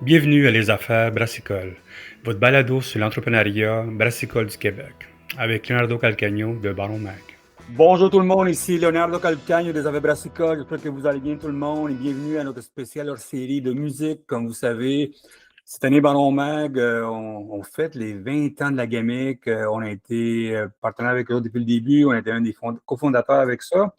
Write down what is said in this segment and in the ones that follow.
Bienvenue à Les Affaires Brassicole, votre balado sur l'entrepreneuriat brassicole du Québec, avec Leonardo Calcagno de Baron Mag. Bonjour tout le monde, ici Leonardo Calcagno des Affaires Brassicole. J'espère que vous allez bien tout le monde et bienvenue à notre spéciale hors-série de musique. Comme vous savez, cette année, Baron Mag, on fête les 20 ans de la gamique. On a été partenaire avec eux depuis le début. On a été un des cofondateurs avec ça.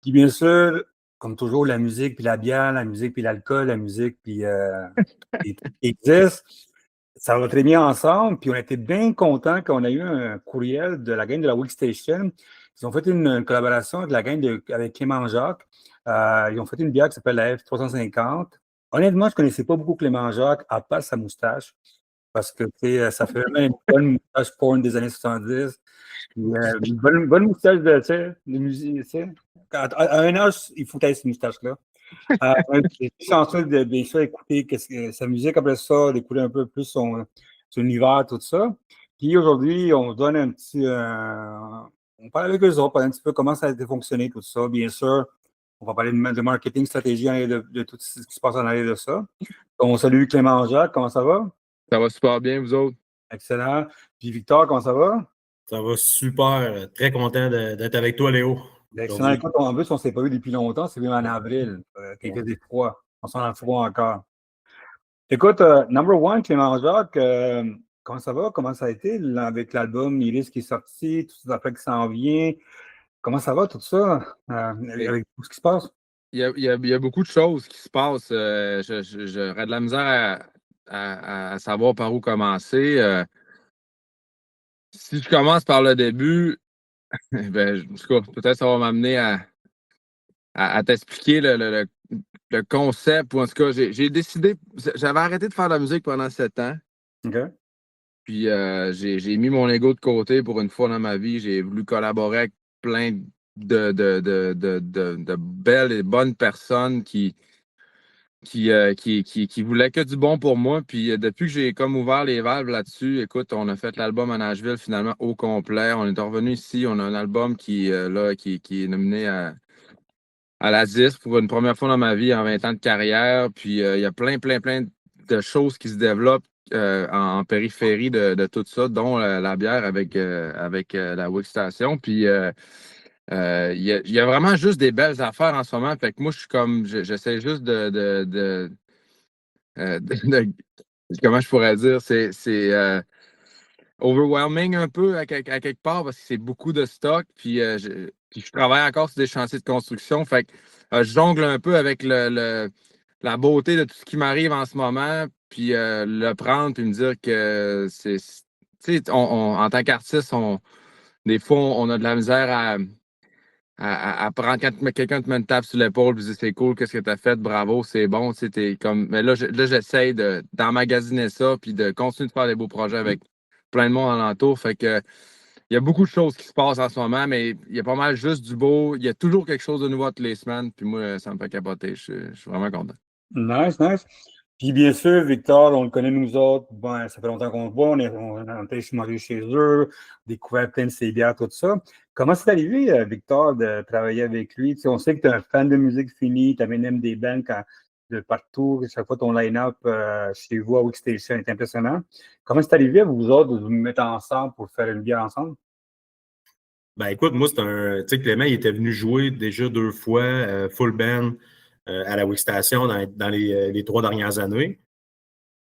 Puis bien sûr, comme toujours, la musique puis la bière, la musique puis l'alcool, la musique puis les trucs qui existent. Ça va très bien ensemble. Puis on a été bien contents quand on a eu un courriel de la gang de la Workstation. Ils ont fait une collaboration avec la gang avec Clément Jacques. Ils ont fait une bière qui s'appelle la F350. Honnêtement, je ne connaissais pas beaucoup Clément Jacques, à part sa moustache, parce que ça fait vraiment une bonne moustache porn des années 70. Puis, une bonne moustache de musique. Tu sais. À un âge, il faut être cette moustache-là. J'ai chanceux de bien sûr écouter sa musique après ça, d'écouter un peu plus son univers, tout ça. Puis aujourd'hui, on se donne un petit. On parle avec eux autres, parle un petit peu comment ça a été fonctionné, tout ça. Bien sûr, on va parler de marketing, stratégie, de tout ce qui se passe en arrière de ça. On salue Clément Jacques, comment ça va? Ça va super bien, vous autres? Excellent. Puis Victor, comment ça va? Ça va super. Très content d'être avec toi, Léo. Excellent. Écoute, en plus, on ne s'est pas vu depuis longtemps. C'est même en avril, quand il faisait froid. On sent le froid encore. Écoute, number one, Clément Jacques, comment ça va? Comment ça a été avec l'album Iris qui est sorti, tout ça après qui s'en vient? Comment ça va, tout ça, avec tout ce qui se passe? Il y a beaucoup de choses qui se passent. J'aurais de la misère à savoir par où commencer. Si je commence par le début, ben, en tout cas, peut-être ça va m'amener à t'expliquer le concept. Ou en tout cas, j'ai décidé, j'avais arrêté de faire de la musique pendant 7 ans. OK. Puis j'ai mis mon ego de côté pour une fois dans ma vie. J'ai voulu collaborer avec plein de belles et bonnes personnes qui voulaient que du bon pour moi. Puis depuis que j'ai comme ouvert les valves là-dessus, écoute, on a fait l'album à Nashville finalement au complet. On est revenu ici, on a un album qui est nominé à la disque pour une première fois dans ma vie en 20 ans de carrière. Puis il y a plein de choses qui se développent en périphérie de tout ça, dont la bière avec la Workstation. Puis il y a vraiment juste des belles affaires en ce moment. Fait que moi, je suis comme, j'essaie juste comment je pourrais dire, c'est overwhelming un peu à quelque part parce que c'est beaucoup de stock. Puis, puis je travaille encore sur des chantiers de construction. Fait que je jongle un peu avec la beauté de tout ce qui m'arrive en ce moment. Puis le prendre puis me dire que c'est. Tu sais, en tant qu'artiste, des fois, on a de la misère à prendre quand quelqu'un te met une tape sur l'épaule et dit c'est cool, qu'est-ce que tu as fait, bravo, c'est bon. Comme, mais là, j'essaie d'emmagasiner ça puis de continuer de faire des beaux projets avec plein de monde alentour. Fait que il y a beaucoup de choses qui se passent en ce moment, mais il y a pas mal juste du beau. Il y a toujours quelque chose de nouveau toutes les semaines. Puis moi, ça me fait capoter. Je suis vraiment content. Nice, nice. Puis bien sûr, Victor, on le connaît nous autres. Bon, ça fait longtemps qu'on se voit. On a été manger chez eux, découvert plein de ses bières, tout ça. Comment c'est arrivé, Victor, de travailler avec lui? Tu sais, on sait que tu es un fan de musique finie, tu amènes même des bands de partout. Chaque fois, ton line-up chez vous à Workstation est impressionnant. Comment c'est arrivé à vous autres de vous mettre ensemble pour faire une bière ensemble? Ben écoute, moi, c'est un. Tu sais, Clément, il était venu jouer déjà 2 fois, full band, à la Workstation dans les 3 dernières années.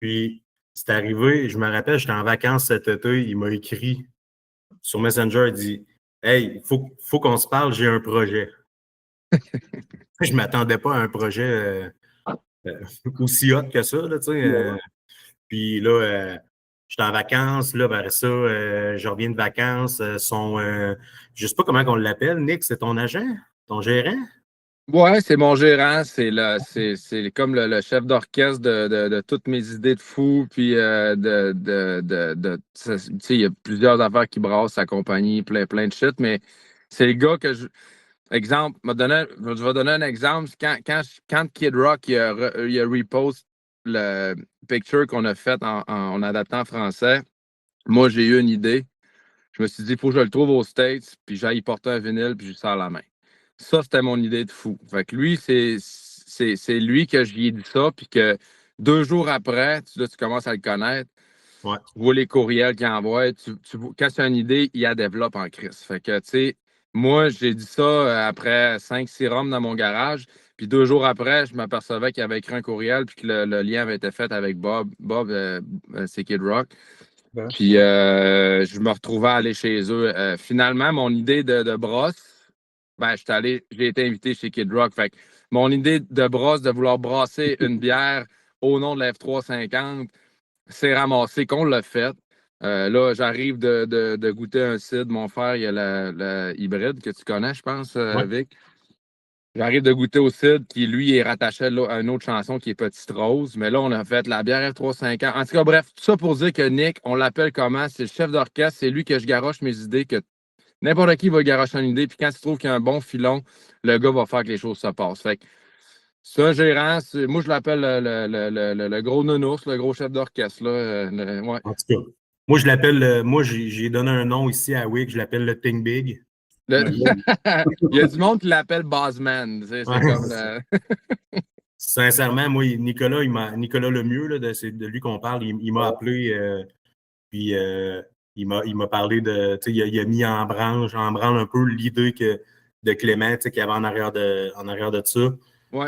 Puis, c'est arrivé, je me rappelle, j'étais en vacances cet été, il m'a écrit sur Messenger, il dit Hey, faut qu'on se parle, j'ai un projet. Je ne m'attendais pas à un projet aussi hot que ça, là, tu sais. Puis là, j'étais en vacances, là, vers ça, je reviens de vacances. Je ne sais pas comment on l'appelle, Nick, c'est ton agent, ton gérant? Ouais, c'est mon gérant, c'est comme le chef d'orchestre de toutes mes idées de fou, puis tu sais, il y a plusieurs affaires qui brassent sa compagnie, plein de shit, mais c'est le gars exemple, je vais donner un exemple, quand Kid Rock il a repost le picture qu'on a fait en adaptant en français, moi j'ai eu une idée, je me suis dit, il faut que je le trouve aux States, puis j'aille y porter un vinyle, puis je lui sers la main. Ça, c'était mon idée de fou. Fait que lui, c'est lui que je lui ai dit ça, puis que 2 jours après, là, tu commences à le connaître. Ouais. Tu vois les courriels qu'il envoie. Quand tu as une idée, il la développe en crise. Fait que, tu sais, moi, j'ai dit ça après 5-6 rums dans mon garage. Puis 2 jours après, je m'apercevais qu'il avait écrit un courriel puis que le lien avait été fait avec Bob. Bob, c'est Kid Rock. Ouais. Puis je me retrouvais à aller chez eux. Finalement, mon idée de brosse, ben, j'ai été invité chez Kid Rock. Fait que mon idée de brosse, de vouloir brasser une bière au nom de la F350, c'est ramassé qu'on l'a fait. Là, j'arrive de goûter un cidre. Mon frère, il y a la hybride que tu connais, je pense, Ouais. Vic. J'arrive de goûter au cidre qui, lui, est rattaché là, à une autre chanson qui est Petite Rose. Mais là, on a fait la bière F350. En tout cas, bref, tout ça pour dire que Nick, on l'appelle comment? C'est le chef d'orchestre. C'est lui que je garoche mes idées, que n'importe qui va garocher une idée. Puis quand tu trouves qu'il y a un bon filon, le gars va faire que les choses se passent. Fait que c'est un gérant. Moi, je l'appelle le gros nounours, le gros chef d'orchestre. Ouais. En tout cas, moi, je l'appelle, moi, j'ai donné un nom ici à Wick, je l'appelle le Think Big. Il y a du monde qui l'appelle Bossman. C'est Ouais. comme Sincèrement, moi, Nicolas Lemieux, là, c'est de lui qu'on parle, il m'a appelé, puis il m'a parlé de, tu sais, il a mis en branle un peu l'idée de Clément, tu sais, qu'il y avait en arrière de ça. Ouais.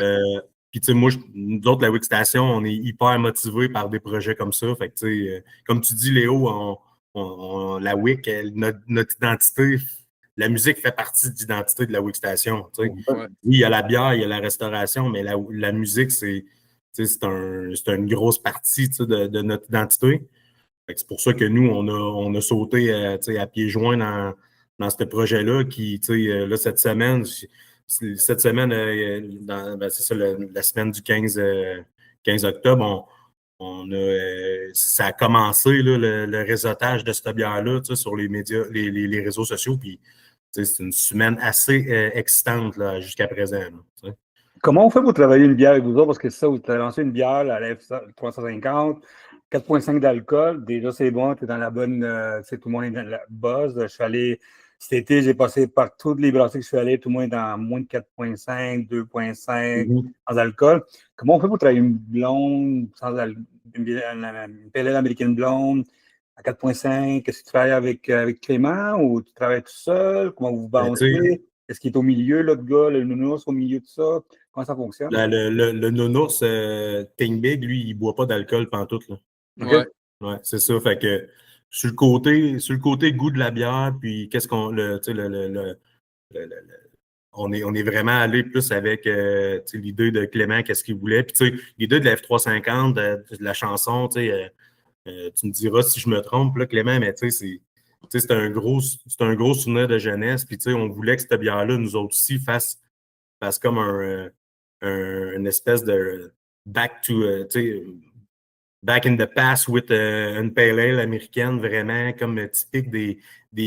Puis, tu sais, moi, nous autres, la Wick Station, on est hyper motivés par des projets comme ça. Fait que, tu sais, comme tu dis, Léo, la Wick, notre identité, la musique fait partie de l'identité de la Wick Station. Tu sais. Ouais. Oui, il y a la bière, il y a la restauration, mais la musique, c'est une grosse partie, tu sais, de notre identité. Fait que c'est pour ça que nous, on a sauté tu sais, à pieds joints dans ce projet-là qui, tu sais, là, cette semaine, ben, c'est ça, la semaine du 15 octobre, ça a commencé, là, le réseautage de cette bière-là, tu sais, sur les médias, les réseaux sociaux. Puis, tu sais, c'est une semaine assez excitante là, jusqu'à présent. Là, tu sais. Comment on fait pour travailler une bière avec vous autres? Parce que ça, vous avez lancé une bière, la F350, 4,5 d'alcool. Déjà, c'est bon, tu es dans la bonne. Tu sais, tout le monde est dans la buzz. Je suis allé cet été, j'ai passé par toutes les brasseries que je suis allé, tout le monde est dans moins de 4,5, 2,5 sans alcool. Comment on fait pour travailler une blonde, une PLL américaine blonde à 4,5? Est-ce que tu travailles avec Clément ou tu travailles tout seul? Comment vous vous balancez? Est-ce qu'il est au milieu, l'autre gars, le nounours, au milieu de ça? Comment ça fonctionne? Le nounours Think Big, lui, il ne boit pas d'alcool pantoute. Là. Ouais. Ouais, c'est ça. Fait que sur le côté goût de la bière, puis qu'est-ce qu'on. On est vraiment allé plus avec l'idée de Clément, qu'est-ce qu'il voulait. Puis l'idée de la F350, de la chanson, tu me diras si je me trompe, là, Clément, mais c'est un gros souvenir de jeunesse. Puis on voulait que cette bière-là, nous autres aussi, fasse comme une espèce de back in the past with une pale ale américaine, vraiment comme typique des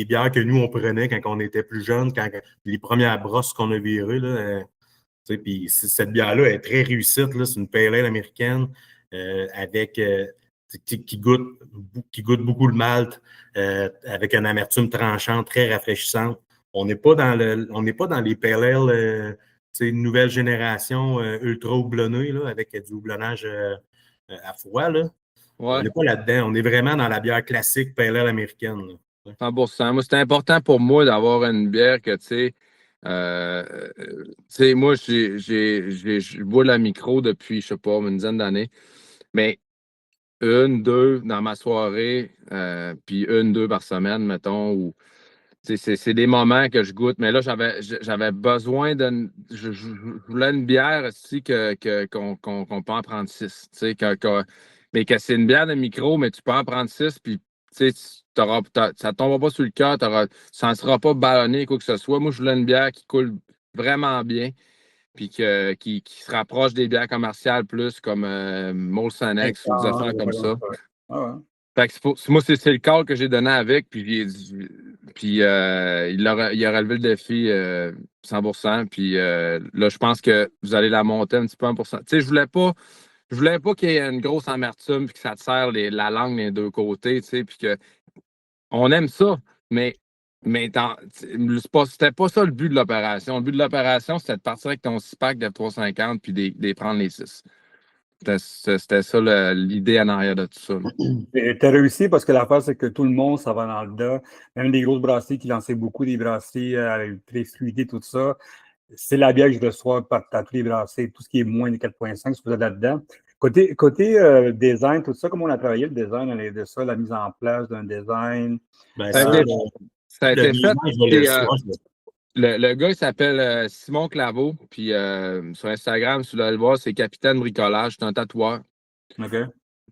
bières que nous, on prenait quand on était plus jeunes, quand les premières brosses qu'on a virées. Puis cette bière-là est très réussite. C'est une pale ale américaine avec qui goûte beaucoup le malt, avec une amertume tranchante, très rafraîchissante. On n'est pas dans les pale ale nouvelle génération ultra houblonnée, là, avec du houblonnage à froid. Là. Ouais. On n'est pas là-dedans. On est vraiment dans la bière classique pale ale américaine. Là. 100%. Moi, c'était important pour moi d'avoir une bière que, tu sais, moi, je bois la micro depuis, je sais pas, une dizaine d'années. Mais 1-2 dans ma soirée, puis 1-2 par semaine, mettons, ou c'est des moments que je goûte. Mais là, j'avais besoin je voulais une bière aussi qu'on peut en prendre 6. Mais que c'est une bière de micro, mais tu peux en prendre 6, puis ça ne tombera pas sur le cœur, ça ne sera pas ballonné, quoi que ce soit. Moi, je voulais une bière qui coule vraiment bien, puis qui se rapproche des bières commerciales plus comme Molson X ou des affaires comme ça. Fait que moi, c'est le call que j'ai donné avec, puis il a relevé le défi 100%. Puis là, je pense que vous allez la monter un petit peu 1%. Tu sais, je voulais pas qu'il y ait une grosse amertume puis que ça te serre la langue des deux côtés, tu sais, puis que on aime ça, mais c'était pas ça le but de l'opération. Le but de l'opération, c'était de partir avec ton 6-pack de 350 puis de prendre les 6. C'était ça l'idée en arrière de tout ça. Et tu as réussi parce que l'affaire, c'est que tout le monde, ça va dans le dos. Même des grosses brasseries qui lançaient beaucoup des brasseries avec très fluidité, tout ça. C'est la bière que je reçois par tous les brasseries, tout ce qui est moins de 4,5, c'est là-dedans. Côté design, tout ça, comment on a travaillé le design de ça, la mise en place d'un design? Ben, Ça a le été fait. design, je vais Le gars, il s'appelle Simon Claveau. Puis sur Instagram, si vous allez le voir, c'est Capitaine Bricolage. C'est un tatoueur. OK.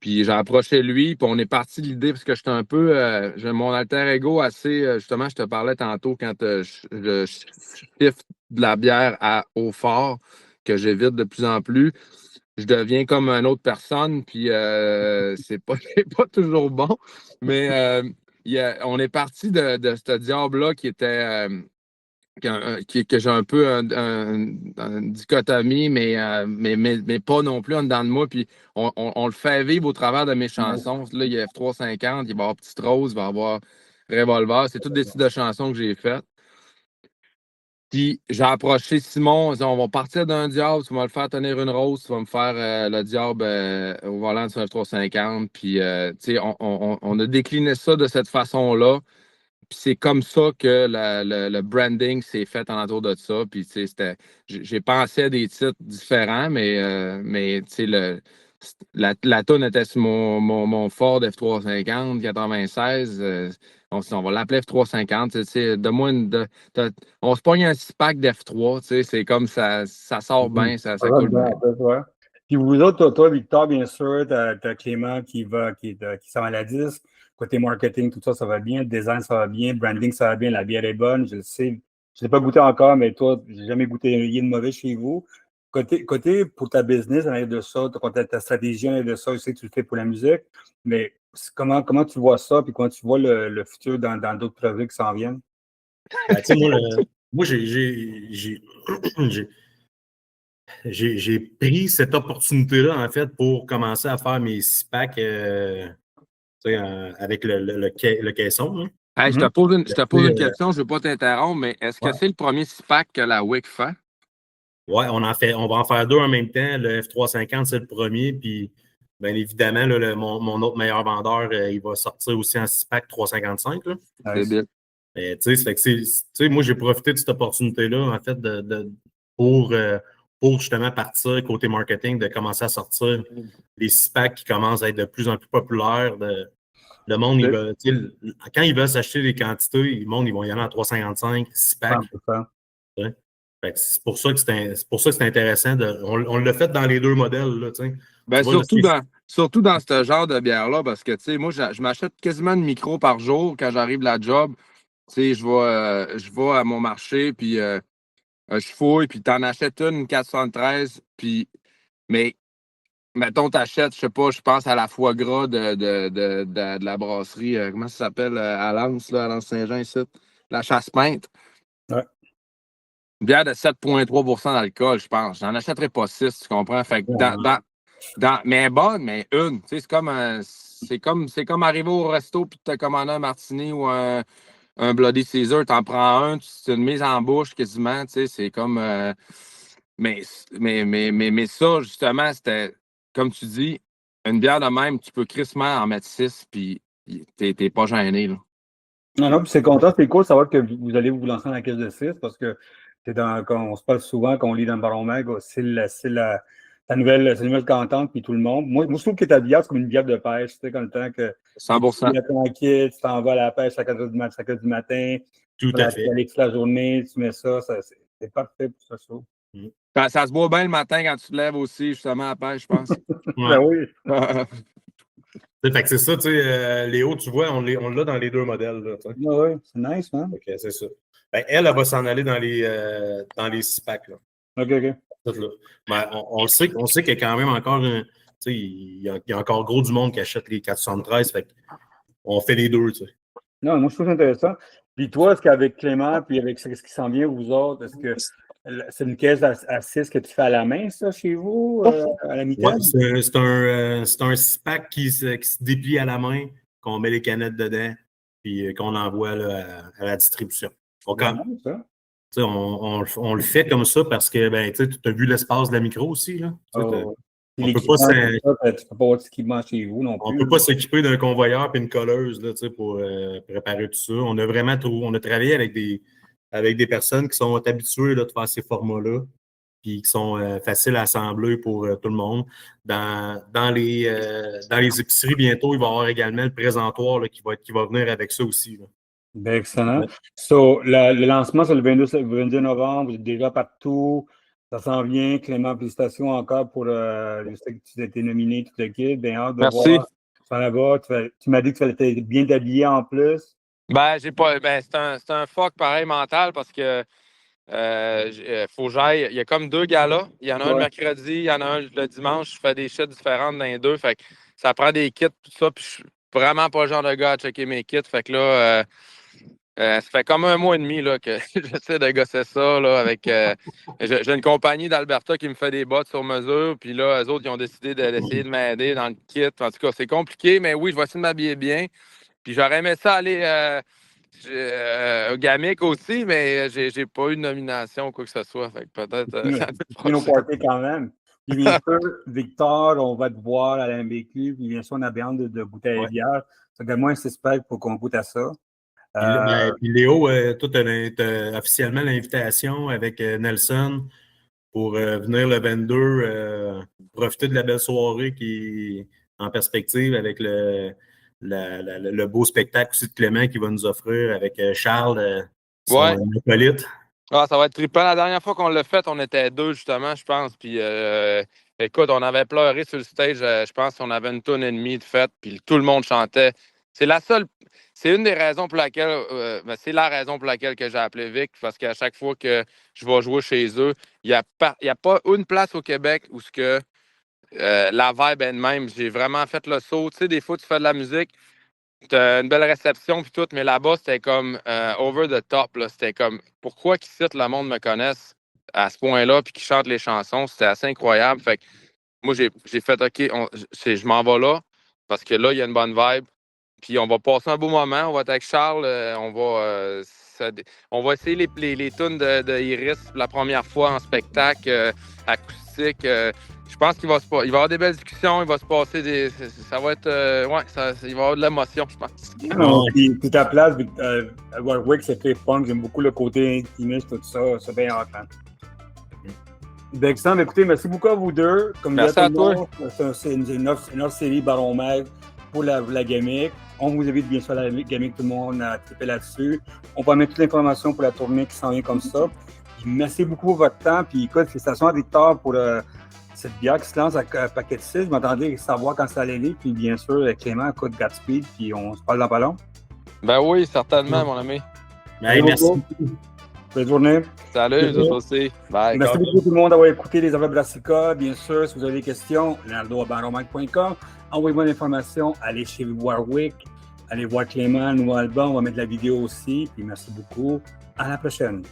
Puis j'ai approché lui, puis on est parti de l'idée parce que j'étais un peu. J'ai mon alter ego assez. Justement, je te parlais tantôt quand je shift de la bière à eau fort, que j'évite de plus en plus. Je deviens comme une autre personne, puis c'est pas, c'est pas toujours bon. Mais on est parti de ce diable-là qui était. Que j'ai un peu une dichotomie, mais pas non plus en dedans de moi. Puis on le fait vivre au travers de mes chansons. Là, il y a F350, il va y avoir Petite Rose, il va y avoir Revolver. C'est toutes des types de chansons que j'ai faites. Puis j'ai approché Simon, on dit, on va partir d'un diable, tu vas me le faire tenir une rose, tu vas me faire le diable au volant du F350. Puis tu sais, on a décliné ça de cette façon-là. Puis c'est comme ça que le branding s'est fait en entour de ça. Puis tu sais, j'ai pensé à des titres différents, mais tu sais, la toune était sur mon Ford F350 96. On va l'appeler F350. Tu sais, on se pogne un 6-pack d'F3. Tu sais, c'est comme ça sort bien, ça coule bien. Ouais. Puis vous autres, toi, Victor, bien sûr, t'as Clément qui s'en va à la disque. Côté marketing, tout ça, ça va bien. Le design, ça va bien. Le branding, ça va bien. La bière est bonne, je le sais. Je ne l'ai pas goûté encore, mais toi, j'ai jamais goûté rien de mauvais chez vous. Côté pour ta business, en arrière de ça, ta stratégie en arrière de ça, je sais que tu le fais pour la musique, mais comment tu vois ça, puis comment tu vois le futur dans d'autres projets qui s'en viennent? Ben, tu sais, moi, j'ai pris cette opportunité-là, en fait, pour commencer à faire mes 6-packs avec le caisson. Là. Hey, je te pose une Puis, question, je ne veux pas t'interrompre, mais est-ce que c'est le premier 6-pack que la WIC fait? Ouais, on va en faire deux en même temps. Le F350, c'est le premier. Puis, bien évidemment, là, mon autre meilleur vendeur, il va sortir aussi en 6-pack 355. Là. C'est bien. Tu sais, moi, j'ai profité de cette opportunité-là, en fait, pour justement partir côté marketing, de commencer à sortir les 6-packs qui commencent à être de plus en plus populaires. Le monde, quand ils veulent s'acheter des quantités, le monde, ils vont y aller en 355, 6-packs. C'est pour ça que c'est intéressant. On l'a fait dans les deux modèles. Là, ben, surtout dans ce genre de bière-là, parce que moi, je m'achète quasiment une micro par jour quand j'arrive à la job. Je vais à mon marché, puis je fouille, puis tu en achètes une 473, mais mettons, t'achètes, je sais pas, je pense à la foie gras de la brasserie, comment ça s'appelle, à Lens, à Lens Saint-Jean, ici, la chasse-peinte. Ouais. Une bière de 7,3 d'alcool, je pense. J'en achèterais pas 6, tu comprends? Fait que mais bonne, mais une. C'est comme arriver au resto puis te commander un martini ou un Bloody Caesar. T'en prends un, c'est une mise en bouche quasiment. C'est comme. Mais ça, justement, c'était, comme tu dis, une bière de même, tu peux crissement en mettre 6 puis t'es pas gêné. Là. Non, puis c'est content, c'est cool de savoir que vous allez vous lancer dans la caisse de 6 parce que quand on se parle souvent, quand on lit dans le Baron Mag, c'est la nouvelle qu'entente, puis tout le monde. Moi, je trouve que ta bière, c'est comme une bière de pêche, tu sais, comme le temps que 100%. tu es tranquille, tu t'en vas à la pêche à 4 h du matin, Tout à fait. Tu aller toute la journée, tu mets ça, c'est parfait pour ça, je trouve. Ça se boit bien le matin quand tu te lèves aussi, justement, à la pêche, je pense. Ben oui. Fait que c'est ça, tu sais, Léo, tu vois, on l'a dans les deux modèles. Là, Oui, c'est nice, man. OK, c'est ça. Ben, elle va s'en aller dans les 6-packs. Là. OK. Ben, on sait qu'il y a quand même encore il y a encore gros du monde qui achète les 473. Fait on fait les deux, tu sais. Non, moi, je trouve ça intéressant. Puis toi, est-ce qu'avec Clément, puis avec ce qui s'en vient, vous autres, est-ce que c'est une caisse à 6 que tu fais à la main, ça, chez vous, à la mi-temps? Ouais, c'est un 6-pack qui se déplie à la main, qu'on met les canettes dedans, puis qu'on envoie là, à la distribution. On le fait comme ça parce que tu as vu l'espace de la micro aussi. Là, Puis On peut l'équipement, pas tout ça, tu peux pas avoir d'équipement chez vous non On plus. ne peut pas s'équiper d'un convoyeur et une colleuse là, pour préparer tout ça. On a travaillé avec des personnes qui sont habituées là, de faire ces formats-là, puis qui sont faciles à assembler pour tout le monde. Dans les épiceries, bientôt, il va y avoir également le présentoir là, qui va venir avec ça aussi. Là. Ben, excellent. So, le lancement, c'est le 22 novembre. Vous êtes déjà partout. Ça s'en vient. Clément, félicitations encore pour je sais que tu as été nominé, toute l'équipe. Bien hâte de Merci. voir. Tu vas là-bas. Tu m'as dit que tu allais être bien habillé en plus. Ben, j'ai pas. Ben, c'est un fuck pareil mental parce que faut que j'aille. Il y a comme 2 galas. Il y en a un le mercredi, il y en a un le dimanche. Je fais des shit différentes dans les 2. Fait que ça prend des kits, tout ça. Puis je suis vraiment pas le genre de gars à checker mes kits. Fait que là, ça fait comme 1 mois et demi là, que j'essaie de gosser ça là, avec. J'ai une compagnie d'Alberta qui me fait des bottes sur mesure. Puis là, eux autres, ils ont décidé d'essayer de m'aider dans le kit. En tout cas, c'est compliqué, mais oui, je vais essayer de m'habiller bien. Puis j'aurais aimé ça aller au Gamic aussi, mais j'ai pas eu de nomination ou quoi que ce soit. Fait que peut-être Viens au party quand même. Puis bien sûr, Victor, on va te voir à la MBQ. Puis bien sûr, on a bien hâte de goûter à la bière. Ça donne moi un suspect pour qu'on goûte à ça. Puis Léo, toi, tu as officiellement l'invitation avec Nelson pour venir le 22, profiter de la belle soirée qui est en perspective avec le beau spectacle aussi de Clément qui va nous offrir avec Charles, son acolyte. Ah, ça va être trippant. La dernière fois qu'on l'a fait, on était 2, justement, je pense. Puis, écoute, on avait pleuré sur le stage. Je pense qu'on avait 1 tonne et demie de fête, puis tout le monde chantait. C'est une des raisons pour laquelle, c'est la raison pour laquelle que j'ai appelé Vic, parce qu'à chaque fois que je vais jouer chez eux, il n'y a pas une place au Québec où la vibe est de même. J'ai vraiment fait le saut. Tu sais, des fois, tu fais de la musique, tu as une belle réception puis tout, mais là-bas, c'était comme over the top. Là. C'était comme, pourquoi qu'ici, le monde me connaisse à ce point-là puis qu'ils chantent les chansons? C'était assez incroyable. Fait que moi, j'ai fait, OK, je m'en vais là, parce que là, il y a une bonne vibe. Puis on va passer un beau moment. On va être avec Charles. On va essayer les tunes de Iris pour la première fois en spectacle acoustique. Je pense qu'il va y avoir des belles discussions. Il va se passer ça va être. Il va y avoir de l'émotion, je pense. Non, puis ta place, Warwick, c'est très fun. J'aime beaucoup le côté intimiste, tout ça. C'est bien hâte. Excellent. Écoutez, merci beaucoup à vous deux. Comme merci à toi. C'est une autre série Baron Mag pour la Gamic. On vous invite bien sûr à la Gamic, tout le monde à triper là-dessus. On va mettre toute l'information pour la tournée qui s'en vient comme ça. Puis, merci beaucoup pour votre temps. Puis écoute, félicitations à Victor pour cette bière qui se lance à paquet de 6. Je m'attendais à savoir quand ça allait aller. Puis bien sûr, Clément, écoute, Godspeed. Puis on se parle dans pas long. Ben oui, certainement, mon ami. Ben, merci. Bonne journée. Salut, vous aussi. Bye. Merci beaucoup tout le monde d'avoir écouté les Affaires Brassica. Bien sûr, si vous avez des questions, leonardo@baronmag.com. Envoyez-moi l'information. Allez chez Warwick. Allez voir Clément, nouveau album. On va mettre la vidéo aussi. Puis merci beaucoup. À la prochaine.